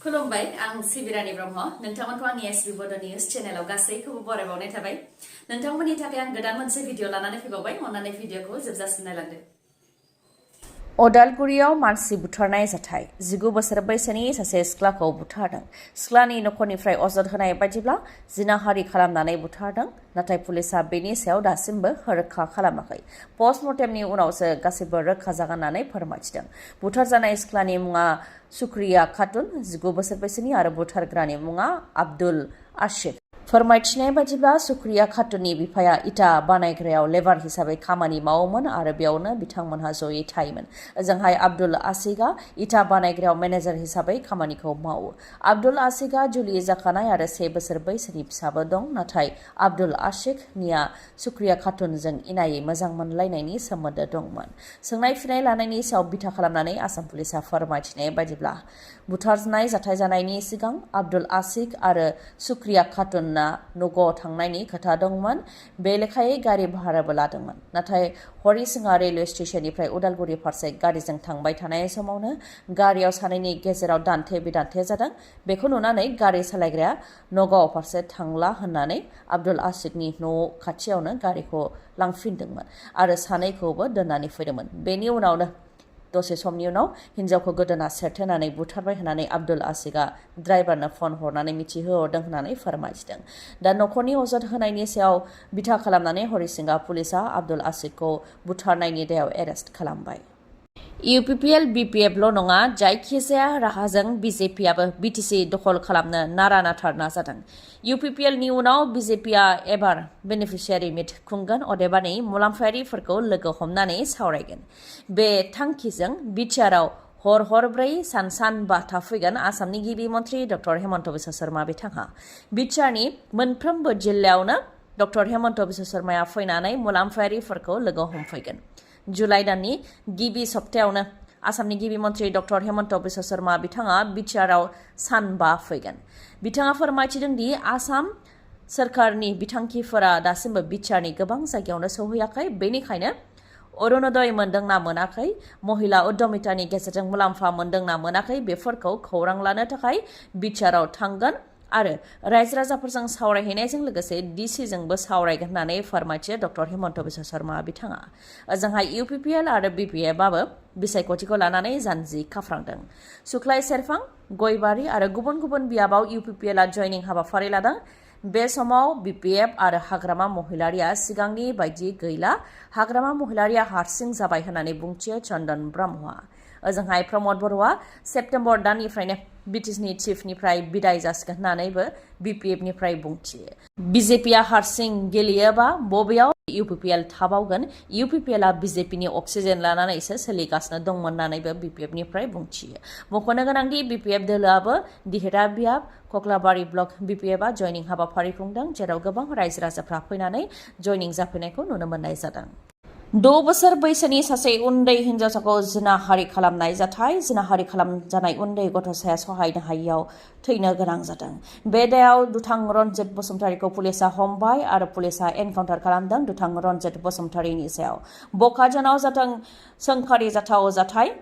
खुलुमबाय आं सिबि रानी ब्रह्म नोंथांमोनखौ आंनि एसबि बड' निउज चेनेलाव गासैखौबो बरायबावनाय थाबाय नोंथांमोननि थाखाय आं गोदान मोनसे भिडिअ लानानै फैबावबाय अन्नानै भिडिअखौ जोबजासिम नायलांदो उदालगुरियाव मानसि बुथारनाय जाथाय 19 बोसोर बैसोनि सासे सिख्लाखौ बुथारदों सिख्लानि नखरनिफ्राय अजद होनाय बायदिब्ला जिनाहारि खालामनानै बुथारदों नाथाय पुलिसआ बेनि सायाव दासिमबो रोखा खालामाखै पस्टमर्टेमनि उनावसो गासैबो रोखा जागोन होननानै फोरमायथिदों बुथारजानाय सिख्लानि मुङा सुक्रिया खातुन 19 बोसोर बैसोनि आरो बुथारग्रानि मुङा आब्दुल आशिक फोरमायथिनाय बायदिब्ला सुक्रिया खातुननि बिफाया इटा बानायग्रायाव लेबार हिसाबै खामानि मावोमोन आरो बेयावनो बिथांमोनहा जयै थायोमोन ओजोंहाय आब्दुल आशिकआ इटा बानायग्रायाव मेनेजार हिसाबै खामानिखौ मावो आब्दुल आशिकआ जुलि जाखानाय आरो 1 बोसोर बैसोनि फिसाबो दं नाथाय आब्दुल आशिकनिया सुक्रिया खातुनजों इनायै मोजां मोनलायनायनि सोमोन्दो दंमोन सोंनाय फिनाय लानायनि सायाव बिथा खालामनानै आसाम पुलिसआ फोरमायथिनाय बायदिब्ला बुथारनाय जाथाय जानायनि सिगां आब्दुल आशिक आरो सुक्रिया खातुन नगाव थांनायनि खोथा दंमोन बे लेखायै गारि भाराबो लादोंमोन नाथाय हरिसिङा रेलवे स्टेशननिफ्राय उदालगुरि फारसे गारिजों थांबाय थानाय समावनो गारियाव सानैनि गेजेराव दान्थे बिदान्थे जादों बेखौ नुनानै गारि सालायग्राया नगाव फारसे थांला होननानै आब्दुल आशिकनि न' खाथियावनो गारिखौ लांफिनदोंमोन आरो सानैखौबो दोननानै फैदोंमोन बेनि उनावनो दसे समनि उनाव हिन्जावखौ गोदोना सेरथेनानै बुथारबाय होननानै आब्दुल आशिकआ ड्राइभारनो फन हरनानै मिथिहोहरदों होननानै फोरमायथिदों दा नखरनि अजद होनायनि सायाव बिथा खालामनानै हरिसिङा पुलिसआ आब्दुल आशिकखौ बुथारनायनि दायाव एरेस्ट खालामबाय UPPL BTechल' नङा जायखिजाया राहाजों BJPआबो BTC दखल खालामनो नारा नाथार नाजादों UPPLनि उनाव BJPआ एबार बेनिफिसियारि मिट खुंगोन अदेबानि मुलाम्फायारिफोरखौ लोगो हमनानै सावरायगोन बे थांखिजों बिटिआरआव हरब्रै सानबा थाफैगोन आसामनि गिबि मन्थ्रि डक्टर हेमन्त बिश्व शर्मा बिथाङा बिटिआरनि मोनफ्रोमबो जिल्लायावनो डक्टर हेमन्त बिश्व शर्माया फैनानै मुलाम्फायारिफोरखौ लोगो हमफैगोन जुलाइ दाननि गिबि सप्तायावनो आसामनि गिबि मन्थ्रि डक्टर हेमन्त बिश्व शर्मा बिथाङा बिटिआरआव सानबा फैगोन बिथाङा फोरमायथिदों दि आसाम सोरखारनि बिथांखिफोरा दासिमबो बिटिआरनि गोबां जायगायावनो सौहैयाखै बेनिखायनो अरुणोदय मोनदोंना मोनाखै महिला उद्यमितानि गेजेरजों मुलाम्फा मोनदोंना मोनाखै बेफोरखौ खौरां लानो थाखाय बिटिआरआव थांगोन आरो रायजो राजाफोरजों सावरायहैनायजों लोगोसे डिसिजोंबो सावरायगोन होननानै फोरमायथियो डक्टर हेमन्त बिश्व शर्मा बिथाङा ओजोंहाय UPPL आरो BPFआबो बिसायख'थिखौ लानानै जानजि खाफ्रांदों सुख्लाय सेरफां गयबारि आरो गुबुन गुबुन बियाबाव UPPLआ जयनिं हाबाफारि लादों बे समाव BPF आरो हाग्रामा महिलारिया सिगांनि बायदि गैला हाग्रामा महिलारिया हारसिं जाबाय होननानै बुंथियो चन्दन ब्रह्मआ ओजोंहाय प्रमद बर'आ सेप्तेम्बर दाननिफ्रायनो BTCनि चिफनिफ्राय बिदाय जासिगोन होननानैबो BPFनिफ्राय बुंथियो BJPआ हारसिं गेलेयोबा बबेयाव UPPL थाबावगोन UPPLआ BJPनि अक्सिजेन लानानैसो सोलिगासिनो दंमोन होननानैबो BPFनिफ्राय बुंथियो मख'नो गोनांदि BPF दोलोआबो दिहेरा बियाब कक्लाबारि ब्लक BPFआ जयनिं हाबाफारि खुंदों जेराव गोबां रायजो राजाफ्रा फैनानै जयनिं जाफैनायखौ नुनो मोननाय जादों 6 बोसोर बैसोनि सासे उन्दै हिन्जावसाखौ जिनाहारि खालामनाय जाथाय जिनाहारि खालामजानाय उन्दै गथ'साया सहायनो हायियाव थैनो गोनां जादों बे दायाव दुथां रनजित बसुमतारीखौ पुलिसआ हमबाय आरो पुलिसआ एनकाउन्टार खालामदों दुथां रनजित बसुमतारीनि सायाव बकाजानाव जाथों सोंखारि जाथाव जाथाय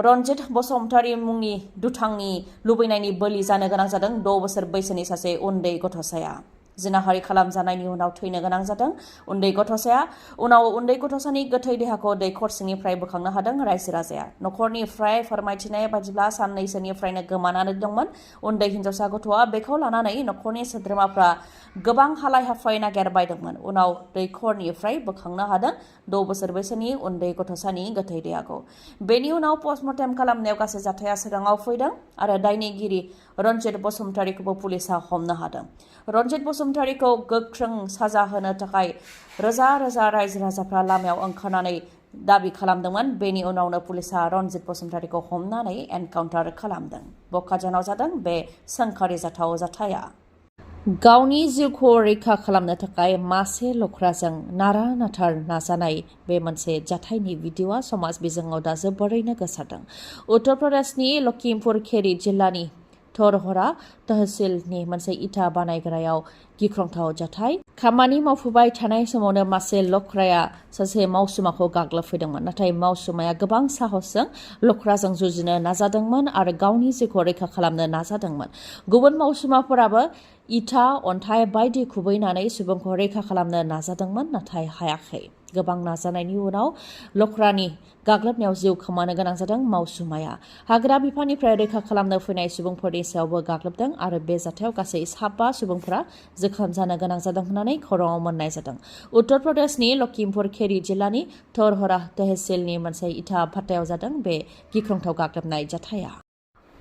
रनजित बसुमतारी मुंनि दुथांनि लुबैनायनि बोलि जानो गोनां जादों 6 बोसोर बैसोनि सासे उन्दै गथ'साया जिनाहारि खालामजानायनि उनाव थैनो गोनां जादों उन्दै गथ'साया उनाव उन्दै गथ'सानि गोथै देहाखौ दैखर सिंनिफ्राय बोखांनो हादों रायजो राजाया नखरनिफ्राय फोरमायथिनाय बायदिब्ला साननैसोनिफ्रायनो गोमानानै दंमोन उन्दै हिन्जावसा गथ'आ बेखौ लानानै नखरनि सोद्रोमाफ्रा गोबां हालाय हाफाय नागिरबायदोंमोन उनाव दैखरनिफ्राय बोखांनो हादों 6 बोसोर बैसोनि उन्दै गथ'सानि गोथै देहाखौ बेनि उनाव पस्टमर्टेम खालामनायाव गासै जाथाया सिगाङाव फैदों आरो दायनिगिरि रनजित बसुमतारीखौबो पुलिसआ हमनो हादों रनजित बसुमतारीखौ गोख्रों साजा होनो थाखाय रोजा रोजा रायजो राजाफ्रा लामायाव ओंखारनानै दाबि खालामदोंमोन बेनि उनावनो पुलिसआ रनजित बसुमतारीखौ हमनानै एनकाउन्टार खालामदों बकाजानाव जादों बे सोंखारि जाथाव जाथाया गावनि जिउखौ रैखा खालामनो थाखाय मासे लख्राजों नारा नाथार नाजानाय बे मोनसे जाथायनि भिडिअआ समाज बिजोङाव दा जोबोरैनो गोसारदों उत्तर प्रदेशनि लखिमपुर खेरि जिल्लानि थरहरा तहसिलनि मोनसे इटा बानायग्रायाव गिख्रंथाव जाथाय खामानि मावफुबाय थानाय समावनो मासे लख्राया सासे मावसुमाखौ गाग्लोबफैदोंमोन नाथाय मावसुमाया गोबां साहसजों लख्राजों जुजिनो नाजादोंमोन आरो गावनि जिउखौ रैखा खालामनो नाजादोंमोन गुबुन मावसुमाफोराबो इथा अन्थाइ बायदि खुबैनानै सुबुंखौ रैखा खालामनो नाजादोंमोन नाथाय हायाखै गोबां नाजानायनि उनाव लख्रानि गाग्लोबनायाव जिउ खोमानो गोनां जादों मावसुमाया हाग्रा बिफाननिफ्राय रैखा खालामनो फैनाय सुबुंफोरनि सायावबो गाग्लोबदों आरो बे जाथायाव गासै 7 सुबुंफोरा जोखोम जानो गोनां जादों होननानै खौराङाव मोननाय जादों उत्तर प्रदेशनि लखिमपुर खेरि जिल्लानि थरहरा तहसिलनि मोनसे इथा भाट्टायाव जादों बे गिख्रंथाव गाग्लोबनाय जाथाया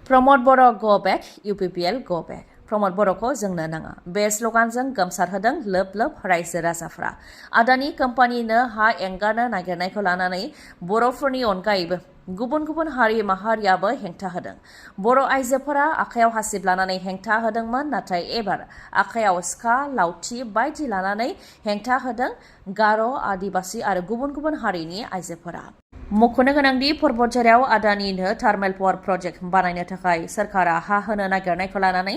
प्रमद बर' गो बेक UPPL गो बेक प्रमद बर'खौ जोंनो नाङा बे स्लगानजों गोमसारहोदों लोब लोब रायजो राजाफ्रा आदानि कम्पानिनो हा एंगारनो नागिरनायखौ लानानै बर'फोरनि अनगायैबो गुबुन गुबुन हारि माहारियाबो हेंथा होदों बर' आइजोफोरा आखायाव हासिब लानानै हेंथा होदोंमोन नाथाय एबार आखायाव सिखा लावथि बायदि लानानै हेंथा होदों गार' आदिबासि आरो गुबुन गुबुन हारिनि आइजोफोरा मख'नो गोनांदि पर्बतझाराव आदानिनो थार्मेल पावार प्रजेक्ट बानायनो थाखाय सरकारा हा होनो नागिरनायखौ लानानै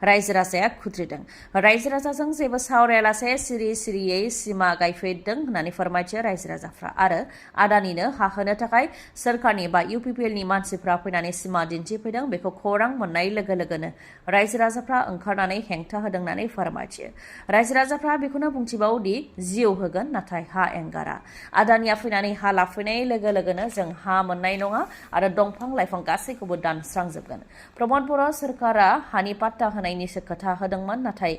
रायजो राजाया खुद्रिदों रायजो राजाजों जेबो सावरायालासे सिरि सिरियै सिमा गायफैदों होननानै फोरमायथियो रायजो राजाफ्रा आरो आदानिनो हा होनो थाखाय सरकारनि बा UPPL नि मानसिफ्रा फैनानै सिमा दिन्थिफैदों बेखौ खौरां मोननाय लोगो लोगोनो रायजो राजाफ्रा ओंखारनानै हेंथा होदों होननानै फोरमायथियो रायजो राजाफ्रा बेखौनो बुंथिबावदि जिउ होगोन नाथाय हा एंगारा आदानिया फैनानै हा लाफैनाय लोगो लोगोनो जों हा मोननाय नङा आरो दंफां लाइफां गासैखौबो दानस्रांजोबगोन प्रमद बर' सरकारा हानि पाट्टा होनायनिसो खोथा होदोंमोन नाथाय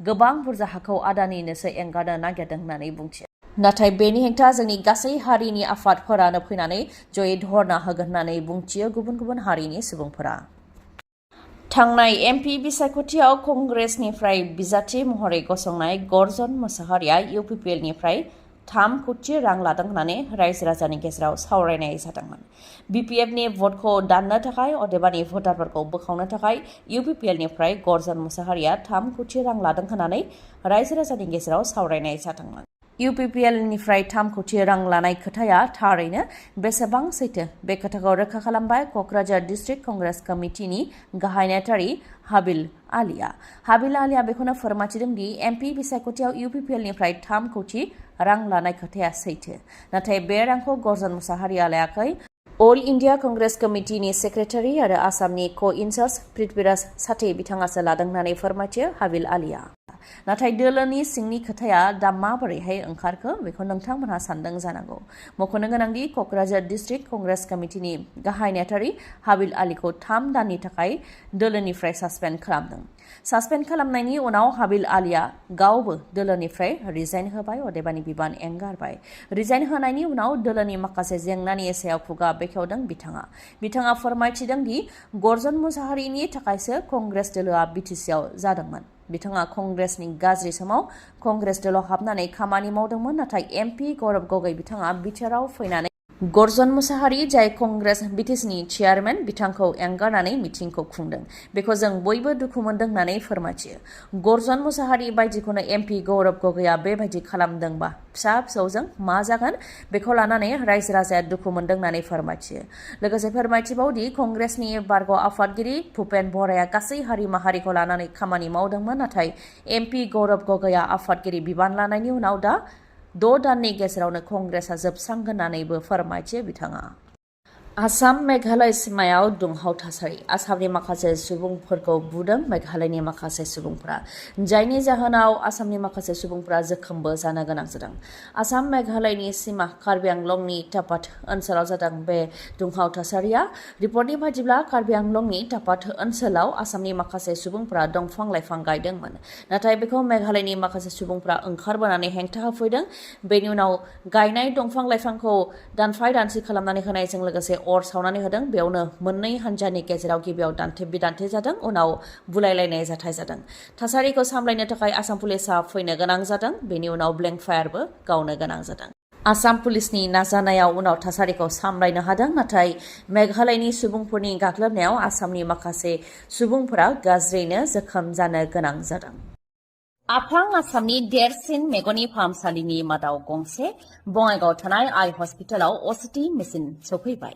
गोबां बुरजा हाखौ आदानिनोसो एंगारनो नागिरदों होननानै बुंथियो नाथाय बेनि हेंथा जोंनि गासै हारिनि आफादफोरानो फैनानै जयै धरना होगोन होननानै बुंथियो गुबुन गुबुन हारिनि सुबुंफोरा थांनाय MP बिसायख'थियाव कंग्रेसनिफ्राय बिजाथि महरै गसंनाय गर्जन मोसाहारिया UPPL निफ्राय 3 कोटी रां लादों होननानै रायजो राजानि गेजेराव सावरायनाय जादोंमोन BPF नि भटखौ दाननो थाखाय अदेबानि भटारफोरखौ बोखावनो थाखाय UPPL निफ्राय गर्जन मोसाहारिया 3 कोटी रां लादों होननानै रायजो राजानि गेजेराव सावरायनाय जादोंमोन UPPL निफ्राय 3 कोटी रां लानाय खोथाया थारैनो बेसेबां सैथो बे खोथाखौ रोखा खालामबाय क'क्राझार डिस्ट्रिक्ट कंग्रेस कमिटिनि गाहाय नेतारि हाबिल आलिया बेखौनो फोरमायथिदों दि MP बिसायख'थियाव UPPL निफ्राय 3 कोटी रां लानाय खोथाया सैथो नाथाय बे रांखौ गर्जन मोसाहारिया लायाखै अल इन्डिया कंग्रेस कमिटिनि सेक्रेटारि आरो आसामनि को-इनचार्ज पृथ्वीराज साथे बिथाङासो लादों होननानै फोरमायथियो हाबिल आलिया नाथाय दोलोनि सिंनि खोथाया दा माबोरैहाय ओंखारखो बेखौ नोंथांमोनहा सानदों जानांगौ मख'नो गोनांदि क'क्राझार डिस्ट्रिक्ट कंग्रेस कमिटिनि गाहाय नेतारि हाबिल आलिखौ 3 दाननि थाखाय दोलोनिफ्राय सासपेन्ड खालामदों सासपेन्ड खालामनायनि उनाव हाबिल आलिया गावबो दोलोनिफ्राय रिजाइन होबाय अदेबानि बिबान एंगारबाय रिजाइन होनायनि उनाव दोलोनि माखासे जेंनानि सायाव खुगा बेखेवदों बिथाङा फोरमायथिदों दि गर्जन मोसाहारिनि थाखायसो कंग्रेस दोलोआ BTCआव जादोंमोन बिथाङा कंग्रेसनि गाज्रि समाव कंग्रेस दोलोआव हाबनानै खामानि मावदोंमोन नाथाय MP गौरब गगৈ बिथाङा बिटिआरआव फैनानै गर्जन मोसाहारि जाय कंग्रेस BTCनि चेयारमेन बिथांखौ एंगारनानै मिटिंखौ खुंदों बेखौ जों बयबो दुखु मोनदों होननानै फोरमायथियो गर्जन मोसाहारि बायदिखौनो MP गौरब गगैआ बेबायदि खालामदोंबा फिसा फिसौजों मा जागोन बेखौ लानानै रायजो राजाया दुखु मोनदों होननानै फोरमायथियो लोगोसे फोरमायथिबावदि कंग्रेसनि बारग' आफादगिरि भुपेन बराया गासै हारि माहारिखौ लानानै खामानि मावदोंमोन नाथाय MP गौरब गगैआ आफादगिरि बिबान लानायनि उनाव दा 6 दाननि गेजेरावनो कंग्रेसआ जोबस्रांगोन होननानैबो फोरमायथियो बिथाङा आसाम मेघालय सिमायाव दुंहाव थासारि आसामनि माखासे सुबुंफोरखौ बुदों मेघालयनि माखासे सुबुंफोरा जायनि जाहोनाव आसामनि माखासे सुबुंफोरा जोखोमबो जानो गोनां जादों आसाम मेघालयनि सिमा कार्बि आंलंनि टापात ओनसोलाव जादों बे दुंहाव थासारिया रिपर्टनि बायदिब्ला कार्बि आंलंनि टापात ओनसोलाव आसामनि माखासे सुबुंफोरा दंफां लाइफां गायदोंमोन नाथाय बेखौ मेघालयनि माखासे सुबुंफोरा ओंखारबोनानै हेंथा होफैदों बेनि उनाव गायनाय दंफां लाइफांखौ दानफाय दानसि खालामनानै होनायजों लोगोसे अर सावनानै होदों बेयावनो मोननै हान्जानि गेजेराव गिबियाव दान्थे जादों उनाव बुलायलायनाय जाथाय जादों थासारिखौ सामलायनो थाखाय आसाम पुलिसआ फैनो गोनां जादों बेनि उनाव ब्लेंक फायारबो गावनो गोनां जादों आसाम पुलिसनि नाजानायाव उनाव थासारिखौ सामलायनो हादों नाथाय मेघालयनि सुबुंफोरनि गाग्लोबनायाव आसामनि माखासे सुबुंफोरा गाज्रियैनो जोखोम जानो गोनां जादों आफां आसामनि देरसिन मेगननि फाहामसालिनि मादाव गंसे बङाइगाव थानाय आइ हस्पिटालाव असिटि मेसिन सफैबाय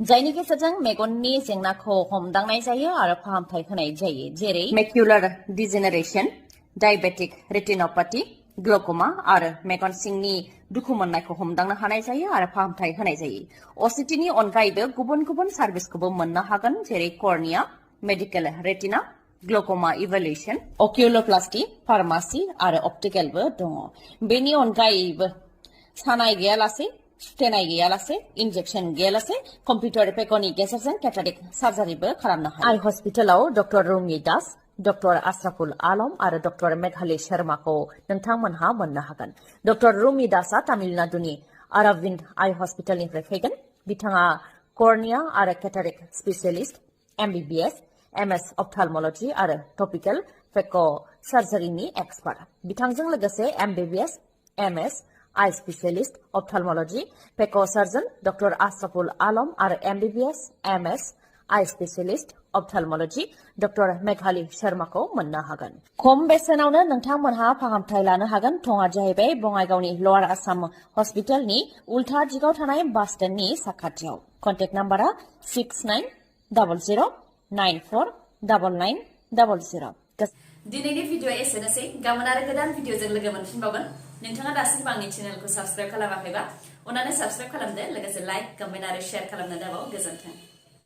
जायनि गेजेरजों मेगननि जेंनाखौ हमदांनाय जायो आरो फाहामथाय होनाय जायो जेरै मेक्युलार डिजेनेरेशन डायबेटिक रेटिनोपैथी ग्लकमा आरो मेगन सिंनि दुखु मोननायखौ हमदांनो हानाय जायो आरो फाहामथाय होनाय जायो। असिटिनि अनगायैबो गुबुन गुबुन सार्भिसखौबो मोननो हागोन जेरै कर्निया, मेडिकेल रेटिना, ग्लकमा इभेलुएशन, अकिउलोप्लास्टी, फार्मासि आरो अप्टिकेलबो दङ। बेनि अनगायैबो सानाय गैयालासे, सुथेनाय गैयालासे, इन्जेक्सन गैयालासे कम्पिउटार पेकनि गेजेरजों केटारेक्ट सार्जारिबो खालामनो हायो। आइ हस्पिटालाव डक्टर रुमि दास, डक्टर आशराफुल आलम आरो डक्टर मेघाली शर्माखौ नोंथांमोनहा मोननो हागोन। डक्टर रुमि दासआ तामिलनाडुनि अरविन्द आइ हस्पिटालनिफ्राय फैगोन। बिथाङा कर्निया आरो केटारेक्ट स्पेसियलिस्ट, MBBS, MS अप्थालमलजी आरो टपिकल फेक' सार्जारिनि एक्सपार्ट। बिथांजों लोगोसे MBBS, MS आइ स्पेसियलिस्ट अप्थालमलजी फेक' सार्जन डक्टर आशराफुल आलम आरो MBBS, MS आइ स्पेसियलिस्ट अप्थालमलजी डक्टर मेघाली शर्माखौ मोननो हागोन। खम बेसेनावनो नोंथांमोनहा फाहामथाय लानो हागोन। थङा जाहैबाय बङाइगावनि लवार आसाम हस्पिटालनि उल्था दिगाव थानाय बास स्टेन्डनि साखाथियाव। कन्टेक्ट नाम्बारा 6900949900। दिनैनि भिडिअ एसेनोसै। गाबोन आरो गोदान भिडिअजों लोगो मोनफिनबावगोन। नोंथाङा दासिमबो आंनि चेनेलखौ साबस्क्राइब खालामाखैबा अन्नानै साबस्क्राइब खालामदो, लोगोसे लाइक, कमेन्ट आरो शेयार खालामनो दाबाव। गोजोन्थों।